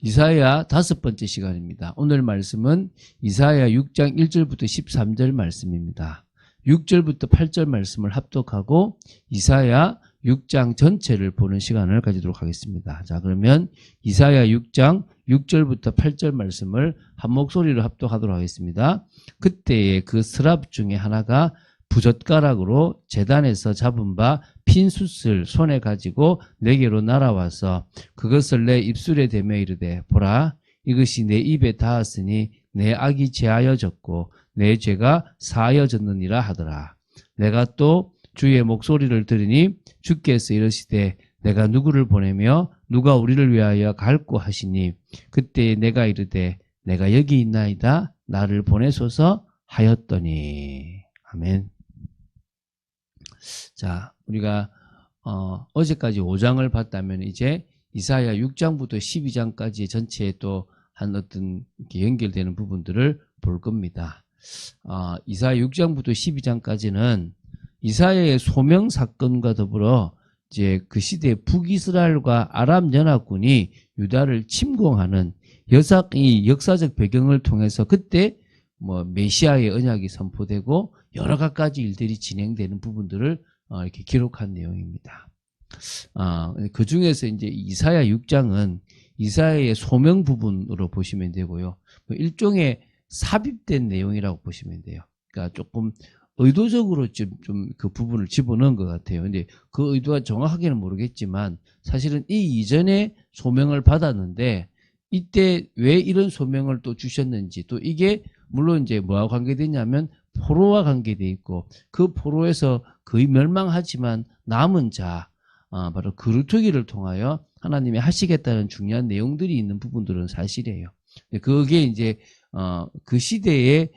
이사야 5번째 시간입니다. 오늘 말씀은 이사야 6장 1절부터 13절 말씀입니다. 6절부터 8절 말씀을 합독하고 이사야 6장 전체를 보는 시간을 가지도록 하겠습니다. 자, 그러면 이사야 6장 6절부터 8절 말씀을 한 목소리로 합독하도록 하겠습니다. 그때에 그 스랍 중에 하나가 부젓가락으로 제단에서 잡은 바 핀 숯을 손에 가지고 내게로 날아와서 그것을 내 입술에 대며 이르되 보라 이것이 내 입에 닿았으니 내 악이 제하여졌고 내 죄가 사하여졌느니라 하더라. 내가 또 주의 목소리를 들으니 주께서 이르시되 내가 누구를 보내며 누가 우리를 위하여 갈고 하시니 그때 내가 이르되 내가 여기 있나이다 나를 보내소서 하였더니. 아멘. 자, 우리가 어제까지 5장을 봤다면 이제 이사야 6장부터 12장까지 전체에 또 한 어떤 이렇게 연결되는 부분들을 볼 겁니다. 이사야 6장부터 12장까지는 이사야의 소명 사건과 더불어 이제 그 시대 북이스라엘과 아람 연합군이 유다를 침공하는 이 역사적 배경을 통해서 그때 메시아의 언약이 선포되고 여러 가지 일들이 진행되는 부분들을 이렇게 기록한 내용입니다. 그 중에서 이제 이사야 6장은 이사야의 소명 부분으로 보시면 되고요. 일종의 삽입된 내용이라고 보시면 돼요. 그러니까 조금 의도적으로 좀 그 부분을 집어넣은 것 같아요. 근데 그 의도가 정확하게는 모르겠지만 사실은 이 이전에 소명을 받았는데 이때 왜 이런 소명을 또 주셨는지 또 이게 물론 이제 뭐와 관계되냐면 포로와 관계돼 있고 그 포로에서 거의 멸망하지만 남은 자 바로 그루터기를 통하여 하나님이 하시겠다는 중요한 내용들이 있는 부분들은 사실이에요. 그게 이제 그 시대의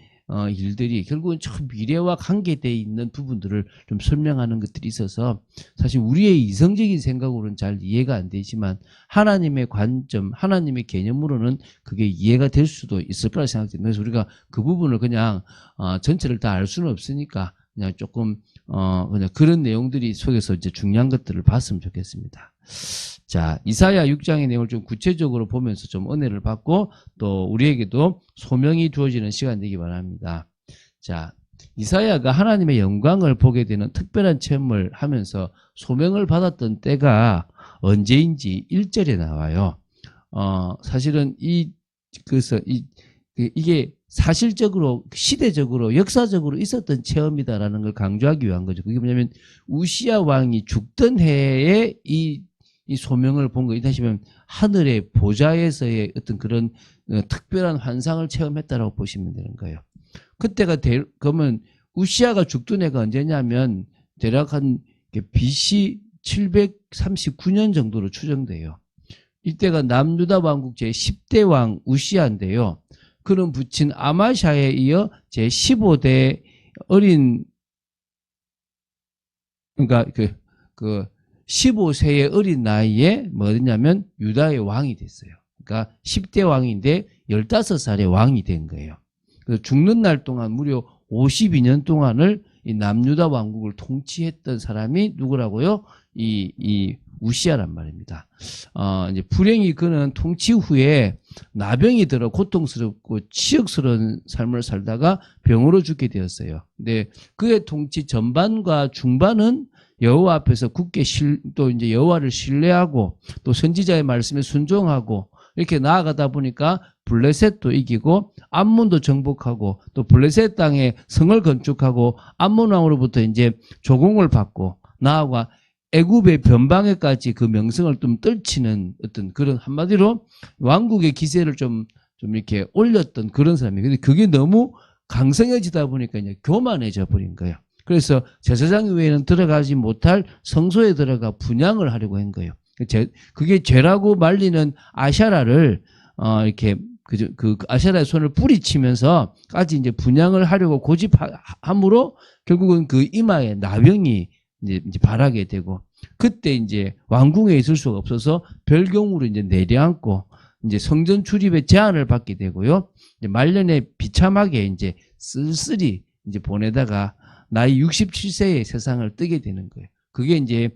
일들이 결국은 저 미래와 관계되어 있는 부분들을 좀 설명하는 것들이 있어서 사실 우리의 이성적인 생각으로는 잘 이해가 안 되지만 하나님의 관점, 하나님의 개념으로는 그게 이해가 될 수도 있을 거라 생각됩니다. 그래서 우리가 그 부분을 그냥 전체를 다 알 수는 없으니까 그냥 조금 그냥 그런 내용들이 속에서 이제 중요한 것들을 봤으면 좋겠습니다. 자, 이사야 6장의 내용을 좀 구체적으로 보면서 좀 은혜를 받고 또 우리에게도 소명이 주어지는 시간 되기 바랍니다. 자, 이사야가 하나님의 영광을 보게 되는 특별한 체험을 하면서 소명을 받았던 때가 언제인지 1절에 나와요. 사실은 이게 사실적으로 시대적으로 역사적으로 있었던 체험이다라는 걸 강조하기 위한 거죠. 그게 뭐냐면 우시야 왕이 죽던 해에 이 소명을 본 거. 다시 보면 하늘의 보좌에서의 어떤 그런 특별한 환상을 체험했다라고 보시면 되는 거예요. 그때가 그러면 우시야가 죽던 해가 언제냐면 대략 한 BC 739년 정도로 추정돼요. 이때가 남유다 왕국 제10대 왕 우시야인데요. 그는 부친 아마샤에 이어 제15대 어린, 그러니까 그 15세의 어린 나이에 뭐였냐면 유다의 왕이 됐어요. 그러니까 10대 왕인데 15살의 왕이 된 거예요. 그래서 죽는 날 동안 무려 52년 동안을 이 남유다 왕국을 통치했던 사람이 누구라고요? 이 우시야란 말입니다. 이제 불행히 그는 통치 후에 나병이 들어 고통스럽고 치욕스러운 삶을 살다가 병으로 죽게 되었어요. 근데 그의 통치 전반과 중반은 여호와 앞에서 굳게 또 이제 여호와를 신뢰하고 또 선지자의 말씀에 순종하고 이렇게 나아가다 보니까 블레셋도 이기고 암몬도 정복하고 또 블레셋 땅에 성을 건축하고 암몬 왕으로부터 이제 조공을 받고 나아가 애굽의 변방에까지 그 명성을 좀 떨치는 어떤 그런 한마디로 왕국의 기세를 좀 이렇게 올렸던 그런 사람이에요. 근데 그게 너무 강성해지다 보니까 이제 교만해져 버린 거예요. 그래서 제사장 외에는 들어가지 못할 성소에 들어가 분향을 하려고 한 거예요. 그게 죄라고 말리는 아샤라를 이렇게 그 아샤라의 손을 뿌리치면서까지 이제 분향을 하려고 고집함으로 결국은 그 이마에 나병이 이제 발하게 되고 그때 이제 왕궁에 있을 수가 없어서 별경으로 이제 내려앉고 이제 성전 출입에 제한을 받게 되고요. 이제 말년에 비참하게 이제 쓸쓸히 이제 보내다가 나이 67세에 세상을 뜨게 되는 거예요. 그게 이제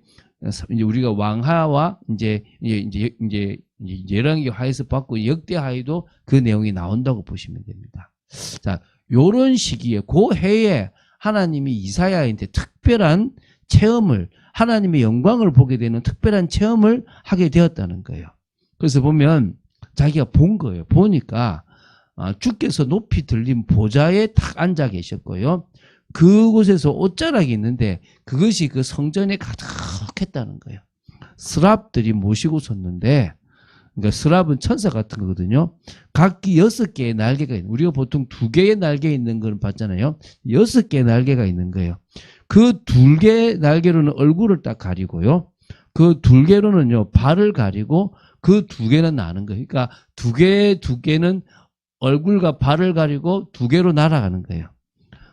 우리가 왕하와 이제 이제 열왕기 하에서 받고 역대 하에도 그 내용이 나온다고 보시면 됩니다. 자, 요런 시기에 그 해에 하나님이 이사야한테 특별한 체험을, 하나님의 영광을 보게 되는 특별한 체험을 하게 되었다는 거예요. 그래서 보면 자기가 본 거예요. 보니까 주께서 높이 들린 보좌에 탁 앉아 계셨고요. 그곳에서 옷자락이 있는데 그것이 그 성전에 가득했다는 거예요. 스랍들이 모시고 섰는데, 그러니까 스랍은 천사 같은 거거든요. 각기 6개의 날개가 있는, 우리가 보통 2개의 날개 있는 걸 봤잖아요. 6개의 날개가 있는 거예요. 그 2개의 날개로는 얼굴을 딱 가리고요. 그 2개로는요, 발을 가리고 그 2개는 나는 거예요. 그러니까 2개는 얼굴과 발을 가리고 2개로 날아가는 거예요.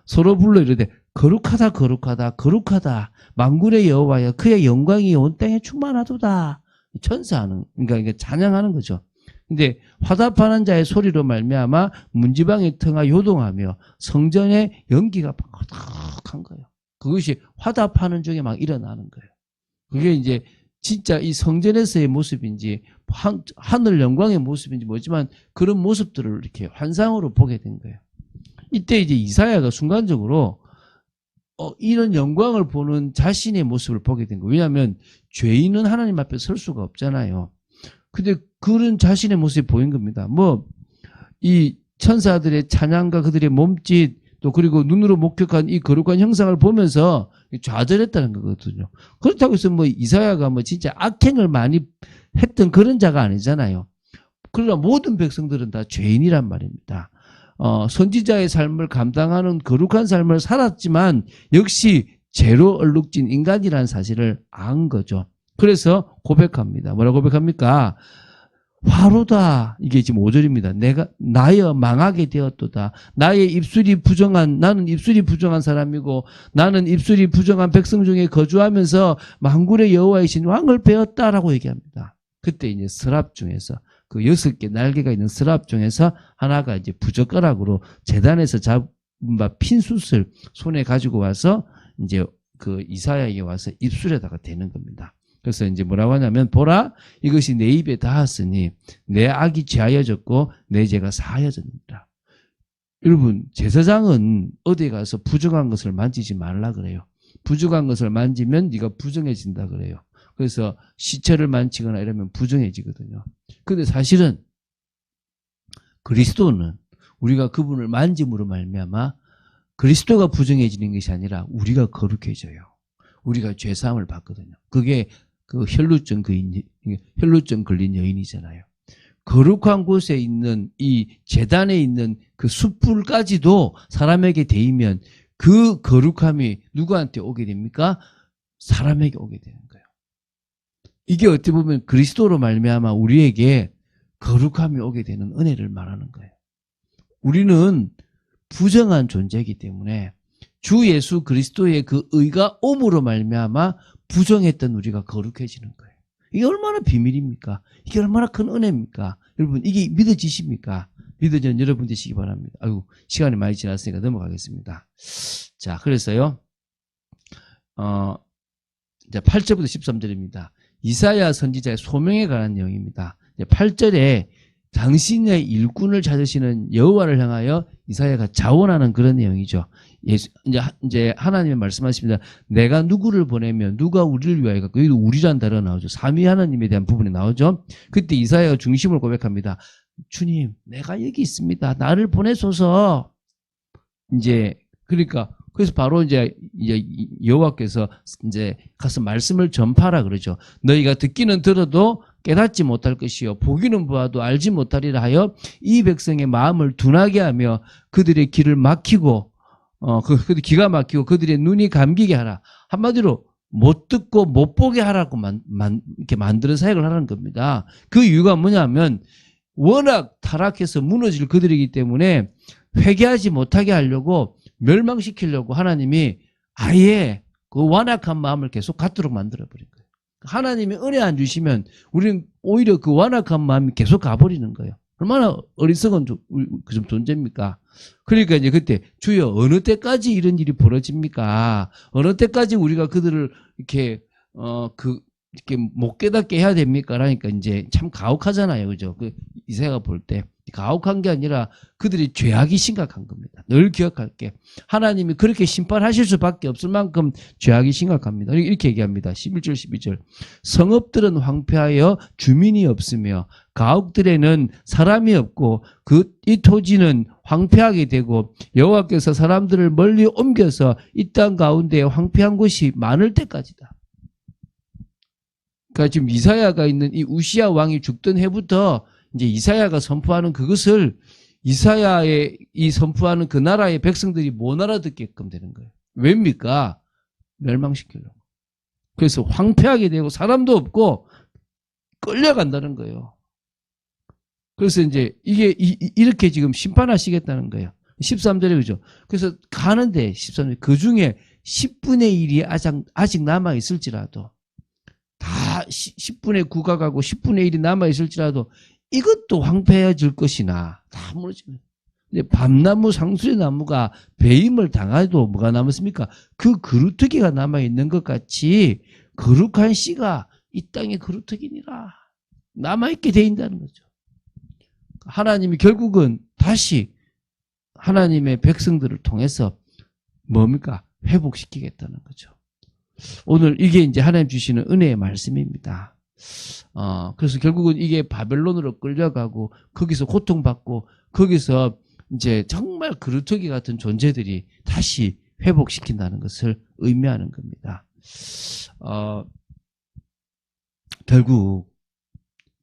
서로 불러 이르되 거룩하다 거룩하다 거룩하다 만군의 여호와여 그의 영광이 온 땅에 충만하도다. 천사하는, 그러니까 찬양하는 거죠. 근데 화답하는 자의 소리로 말미암아 문지방의 터가 요동하며 성전의 연기가 거덕한 거예요. 그것이 화답하는 중에 막 일어나는 거예요. 그게 이제 진짜 이 성전에서의 모습인지 하늘 영광의 모습인지 뭐지만 그런 모습들을 이렇게 환상으로 보게 된 거예요. 이때 이제 이사야가 순간적으로 이런 영광을 보는 자신의 모습을 보게 된 거예요. 왜냐하면 죄인은 하나님 앞에 설 수가 없잖아요. 근데 그런 자신의 모습이 보인 겁니다. 뭐 이 천사들의 찬양과 그들의 몸짓 또 그리고 눈으로 목격한 이 거룩한 형상을 보면서 좌절했다는 거거든요. 그렇다고 해서 뭐 이사야가 뭐 진짜 악행을 많이 했던 그런 자가 아니잖아요. 그러나 모든 백성들은 다 죄인이란 말입니다. 선지자의 삶을 감당하는 거룩한 삶을 살았지만 역시 죄로 얼룩진 인간이라는 사실을 안 거죠. 그래서 고백합니다. 뭐라고 고백합니까? 화로다. 이게 지금 5절입니다. 나여 망하게 되었도다. 나는 입술이 부정한 사람이고 나는 입술이 부정한 백성 중에 거주하면서 만군의 여호와이신 왕을 배웠다라고 얘기합니다. 그때 이제 스랍 중에서 그 6개 날개가 있는 스랍 중에서 하나가 이제 부젓가락으로 제단에서 잡은 바 핀 숯을 손에 가지고 와서 이제 그 이사야에게 와서 입술에다가 대는 겁니다. 그래서 이제 뭐라고 하냐면 보라 이것이 내 입에 닿았으니 내 악이 죄하여졌고 내 죄가 사하여졌느니라. 여러분 제사장은 어디에 가서 부정한 것을 만지지 말라 그래요. 부정한 것을 만지면 네가 부정해진다 그래요. 그래서 시체를 만지거나 이러면 부정해지거든요. 근데 사실은 그리스도는 우리가 그분을 만짐으로 말미암아 그리스도가 부정해지는 것이 아니라 우리가 거룩해져요. 우리가 죄사함을 받거든요. 그게 그 혈루증 걸린 여인이잖아요. 거룩한 곳에 있는 이 제단에 있는 그 숯불까지도 사람에게 대이면 그 거룩함이 누구한테 오게 됩니까? 사람에게 오게 되는 거예요. 이게 어떻게 보면 그리스도로 말미암아 우리에게 거룩함이 오게 되는 은혜를 말하는 거예요. 우리는 부정한 존재이기 때문에 주 예수 그리스도의 그 의가 옴으로 말미암아 부정했던 우리가 거룩해지는 거예요. 이게 얼마나 비밀입니까? 이게 얼마나 큰 은혜입니까? 여러분 이게 믿어지십니까? 믿어지는 여러분 되시기 바랍니다. 아이고 시간이 많이 지났으니까 넘어가겠습니다. 자 그래서요 이제 8절부터 13절입니다. 이사야 선지자의 소명에 관한 내용입니다. 8절에 당신의 일꾼을 찾으시는 여호와를 향하여 이사야가 자원하는 그런 내용이죠. 이제 하나님의 말씀하십니다. 내가 누구를 보내면 누가 우리를 위하여 갖고 여기도 우리란 단어가 나오죠. 삼위 하나님에 대한 부분이 나오죠. 그때 이사야가 중심을 고백합니다. 주님, 내가 여기 있습니다. 나를 보내소서. 이제 그러니까 그래서 바로 이제 여호와께서 이제 가서 말씀을 전파라 그러죠. 너희가 듣기는 들어도 깨닫지 못할 것이요 보기는 보아도 알지 못하리라 하여 이 백성의 마음을 둔하게 하며 그들의 귀를 막히고 그들의 귀가 막히고 그들의 눈이 감기게 하라. 한마디로 못 듣고 못 보게 하라고 이렇게 만드는 사역을 하라는 겁니다. 그 이유가 뭐냐면 워낙 타락해서 무너질 그들이기 때문에 회개하지 못하게 하려고 멸망시키려고 하나님이 아예 그 완악한 마음을 계속 갖도록 만들어버린 거예요. 하나님이 은혜 안 주시면 우리는 오히려 그 완악한 마음이 계속 가버리는 거예요. 얼마나 어리석은 좀 존재입니까? 그러니까 이제 그때 주여 어느 때까지 이런 일이 벌어집니까? 어느 때까지 우리가 그들을 이렇게 이렇게 못 깨닫게 해야 됩니까? 그러니까 이제 참 가혹하잖아요. 그죠? 그 이사야가 볼 때. 가혹한 게 아니라 그들이 죄악이 심각한 겁니다. 늘 기억할게. 하나님이 그렇게 심판하실 수밖에 없을 만큼 죄악이 심각합니다. 이렇게 얘기합니다. 11절 12절. 성읍들은 황폐하여 주민이 없으며 가옥들에는 사람이 없고 이 토지는 황폐하게 되고 여호와께서 사람들을 멀리 옮겨서 이 땅 가운데 황폐한 곳이 많을 때까지다. 그러니까 지금 이사야가 있는 이 우시야 왕이 죽던 해부터 이제 이사야가 선포하는 그것을 이사야의 이 선포하는 그 나라의 백성들이 못 알아듣게끔 되는 거예요. 왜입니까? 멸망시키려고. 그래서 황폐하게 되고 사람도 없고 끌려간다는 거예요. 그래서 이제 이게 이렇게 지금 심판하시겠다는 거예요. 13절에 그죠? 그래서 가는데 13절 그 중에 10분의 1이 아직 남아 있을지라도 다 10분의 9가 가고 10분의 1이 남아 있을지라도 이것도 황폐해질 것이나 다 무너지면. 근데 밤나무 상수리 나무가 배임을 당해도 뭐가 남았습니까? 그 그루터기가 남아 있는 것 같이 거룩한 씨가 이 땅에 그루터기니라 남아 있게 돼 있다는 거죠. 하나님이 결국은 다시 하나님의 백성들을 통해서 뭡니까? 회복시키겠다는 거죠. 오늘 이게 이제 하나님 주시는 은혜의 말씀입니다. 그래서 결국은 이게 바벨론으로 끌려가고 거기서 고통받고 거기서 이제 정말 그루터기 같은 존재들이 다시 회복시킨다는 것을 의미하는 겁니다. 결국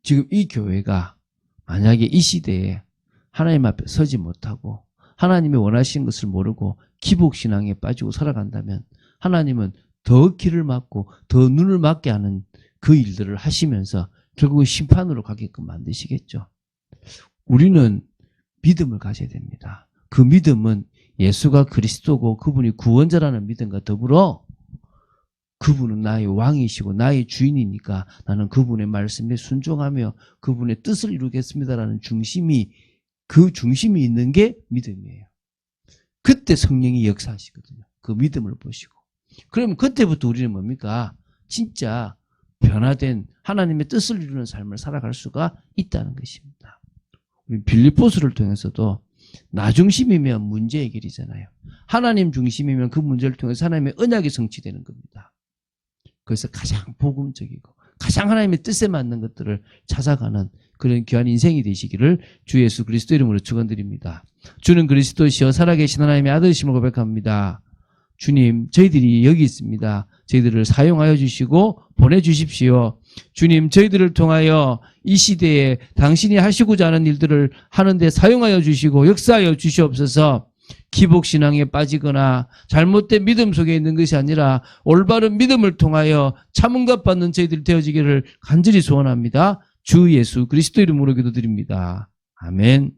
지금 이 교회가 만약에 이 시대에 하나님 앞에 서지 못하고 하나님이 원하시는 것을 모르고 기복신앙에 빠지고 살아간다면 하나님은 더 길을 막고 더 눈을 막게 하는 그 일들을 하시면서 결국은 심판으로 가게끔 만드시겠죠. 우리는 믿음을 가져야 됩니다. 그 믿음은 예수가 그리스도고 그분이 구원자라는 믿음과 더불어 그분은 나의 왕이시고 나의 주인이니까 나는 그분의 말씀에 순종하며 그분의 뜻을 이루겠습니다라는 그 중심이 있는 게 믿음이에요. 그때 성령이 역사하시거든요. 그 믿음을 보시고. 그러면 그때부터 우리는 뭡니까? 진짜 변화된 하나님의 뜻을 이루는 삶을 살아갈 수가 있다는 것입니다. 우리 빌립보서를 통해서도 나 중심이면 문제 해결이잖아요. 하나님 중심이면 그 문제를 통해서 하나님의 언약이 성취되는 겁니다. 그래서 가장 복음적이고 가장 하나님의 뜻에 맞는 것들을 찾아가는 그런 귀한 인생이 되시기를 주 예수 그리스도 이름으로 축원드립니다. 주는 그리스도시여 살아계신 하나님의 아들이심을 고백합니다. 주님, 저희들이 여기 있습니다. 저희들을 사용하여 주시고 보내주십시오. 주님, 저희들을 통하여 이 시대에 당신이 하시고자 하는 일들을 하는데 사용하여 주시고 역사하여 주시옵소서. 기복신앙에 빠지거나 잘못된 믿음 속에 있는 것이 아니라 올바른 믿음을 통하여 참응답 받는 저희들이 되어지기를 간절히 소원합니다. 주 예수 그리스도 이름으로 기도드립니다. 아멘.